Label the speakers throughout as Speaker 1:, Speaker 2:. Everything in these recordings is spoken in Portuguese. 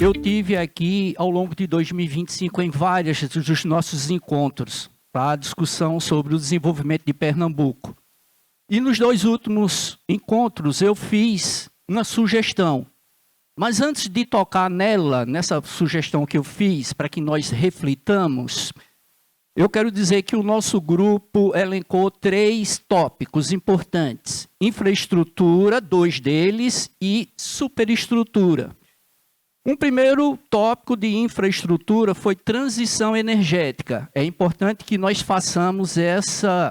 Speaker 1: eu tive aqui, ao longo de 2025, em vários dos nossos encontros, para a discussão sobre o desenvolvimento de Pernambuco. E nos 2 últimos encontros, eu fiz uma sugestão. Mas antes de tocar nessa sugestão que eu fiz, para que nós reflitamos, eu quero dizer que o nosso grupo elencou 3 tópicos importantes. Infraestrutura, 2 deles, e superestrutura. Um primeiro tópico de infraestrutura foi transição energética. É importante que nós façamos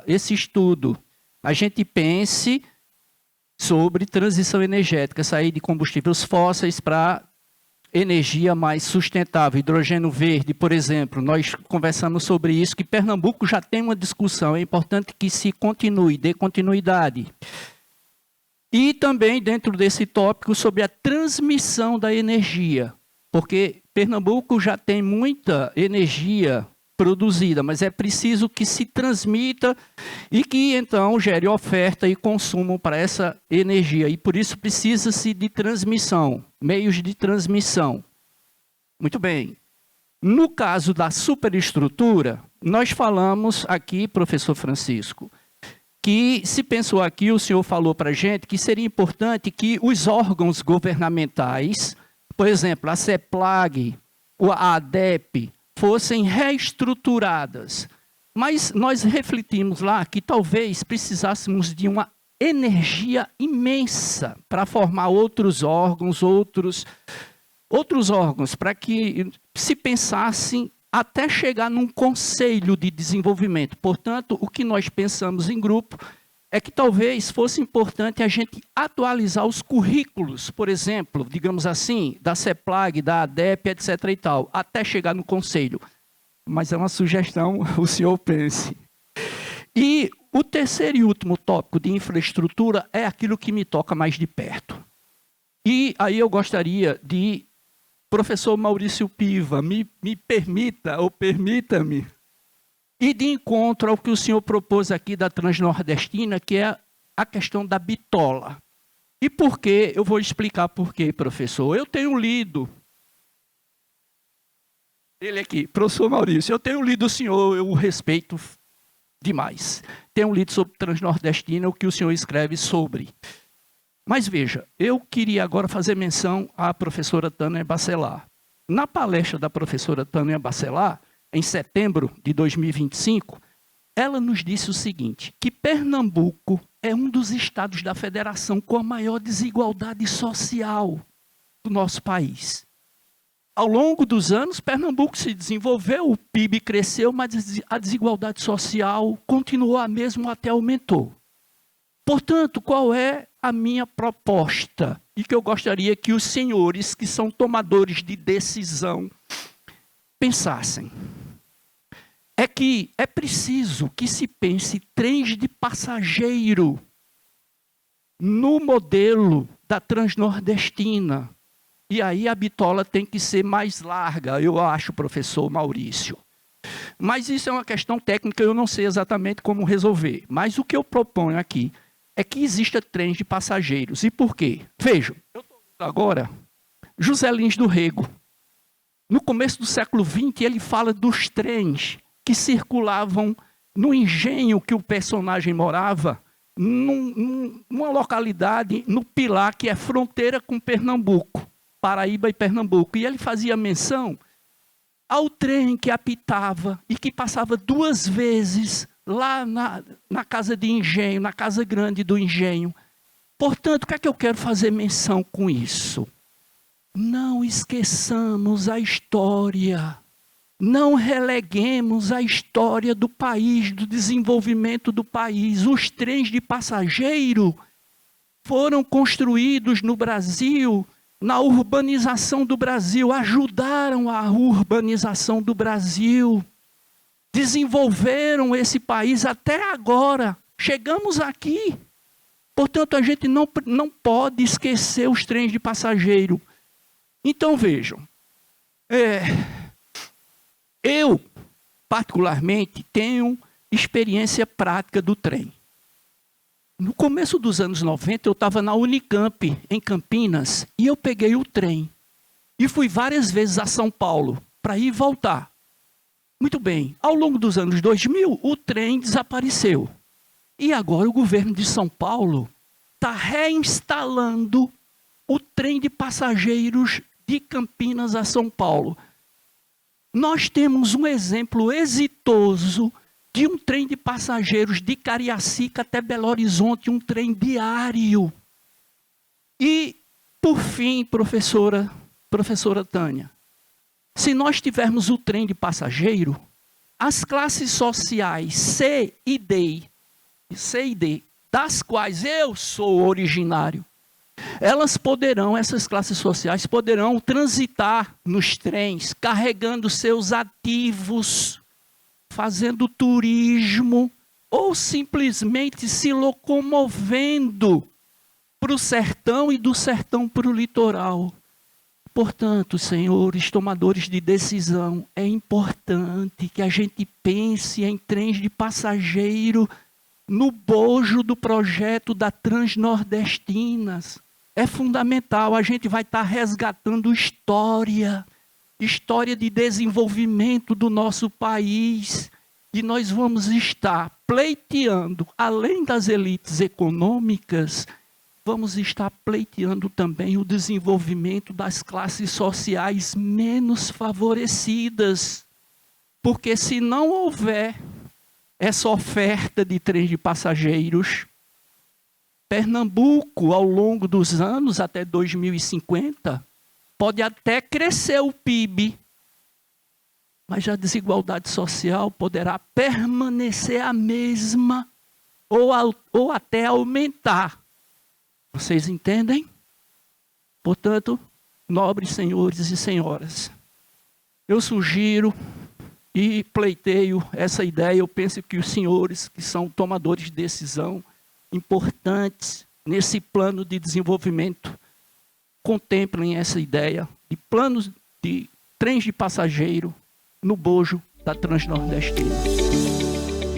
Speaker 1: esse estudo. A gente pense sobre transição energética, sair de combustíveis fósseis para energia mais sustentável, hidrogênio verde, por exemplo. Nós conversamos sobre isso, que Pernambuco já tem uma discussão, é importante que se continue, dê continuidade. E também, dentro desse tópico, sobre a transmissão da energia, porque Pernambuco já tem muita energia produzida, mas é preciso que se transmita e que, então, gere oferta e consumo para essa energia. E, por isso, precisa-se de transmissão, meios de transmissão. Muito bem. No caso da superestrutura, nós falamos aqui, professor Francisco, que se pensou aqui, o senhor falou para a gente, que seria importante que os órgãos governamentais, por exemplo, a CEPLAG, a ADEP, fossem reestruturadas. Mas nós refletimos lá que talvez precisássemos de uma energia imensa para formar outros órgãos, para que se pensassem até chegar num conselho de desenvolvimento. Portanto, o que nós pensamos em grupo é que talvez fosse importante a gente atualizar os currículos, por exemplo, digamos assim, da CEPLAG, da ADEP, etc. e tal, até chegar no conselho. Mas é uma sugestão, o senhor pense. E o terceiro e último tópico de infraestrutura é aquilo que me toca mais de perto. E aí eu gostaria de, professor Maurício Piva, me permita, ou permita-me, e de encontro ao que o senhor propôs aqui da Transnordestina, que é a questão da bitola. E por quê? Eu vou explicar por quê, professor. Eu tenho lido, ele aqui, professor Maurício, eu tenho lido o senhor, eu o respeito demais. Tenho lido sobre Transnordestina, o que o senhor escreve sobre. Mas veja, eu queria agora fazer menção à professora Tânia Bacelar. Na palestra da professora Tânia Bacelar, em setembro de 2025, ela nos disse o seguinte, que Pernambuco é um dos estados da federação com a maior desigualdade social do nosso país. Ao longo dos anos, Pernambuco se desenvolveu, o PIB cresceu, mas a desigualdade social continuou a mesma, até aumentou. Portanto, qual é a minha proposta? E que eu gostaria que os senhores, que são tomadores de decisão, pensassem. É que é preciso que se pense trens de passageiro no modelo da Transnordestina. E aí a bitola tem que ser mais larga, eu acho, professor Maurício. Mas isso é uma questão técnica, eu não sei exatamente como resolver. Mas o que eu proponho aqui é que exista trens de passageiros. E por quê? Vejam, eu estou lendo agora José Lins do Rego. No começo do século XX, ele fala dos trens que circulavam no engenho que o personagem morava, numa localidade, no Pilar, que é fronteira com Pernambuco, Paraíba e Pernambuco. E ele fazia menção ao trem que apitava e que passava 2 vezes lá na casa de engenho, na casa grande do engenho. Portanto, o que é que eu quero fazer menção com isso? Não esqueçamos a história. Não releguemos a história do país, do desenvolvimento do país. Os trens de passageiro foram construídos no Brasil, na urbanização do Brasil, ajudaram a urbanização do Brasil, desenvolveram esse país até agora. Chegamos aqui. Portanto, a gente não pode esquecer os trens de passageiro. Então, vejam, eu, particularmente, tenho experiência prática do trem. No começo dos anos 90, eu estava na Unicamp, em Campinas, e eu peguei o trem. e fui várias vezes a São Paulo para ir e voltar. Muito bem, ao longo dos anos 2000, o trem desapareceu. E agora o governo de São Paulo está reinstalando o trem de passageiros de Campinas a São Paulo. Nós temos um exemplo exitoso de um trem de passageiros de Cariacica até Belo Horizonte, um trem diário. E, por fim, professora Tânia, se nós tivermos o trem de passageiro, as classes sociais C e D, das quais eu sou originário, essas classes sociais poderão transitar nos trens, carregando seus ativos, fazendo turismo, ou simplesmente se locomovendo para o sertão e do sertão para o litoral. Portanto, senhores tomadores de decisão, é importante que a gente pense em trens de passageiro no bojo do projeto da Transnordestinas. É fundamental, a gente vai estar resgatando história de desenvolvimento do nosso país, e nós vamos estar pleiteando, além das elites econômicas, vamos estar pleiteando também o desenvolvimento das classes sociais menos favorecidas. Porque se não houver essa oferta de trens de passageiros, Pernambuco, ao longo dos anos, até 2050, pode até crescer o PIB, mas a desigualdade social poderá permanecer a mesma ou até aumentar. Vocês entendem? Portanto, nobres senhores e senhoras, eu sugiro e pleiteio essa ideia. Eu penso que os senhores que são tomadores de decisão importantes nesse plano de desenvolvimento contemplem essa ideia de planos de trens de passageiro no bojo da Transnordestina.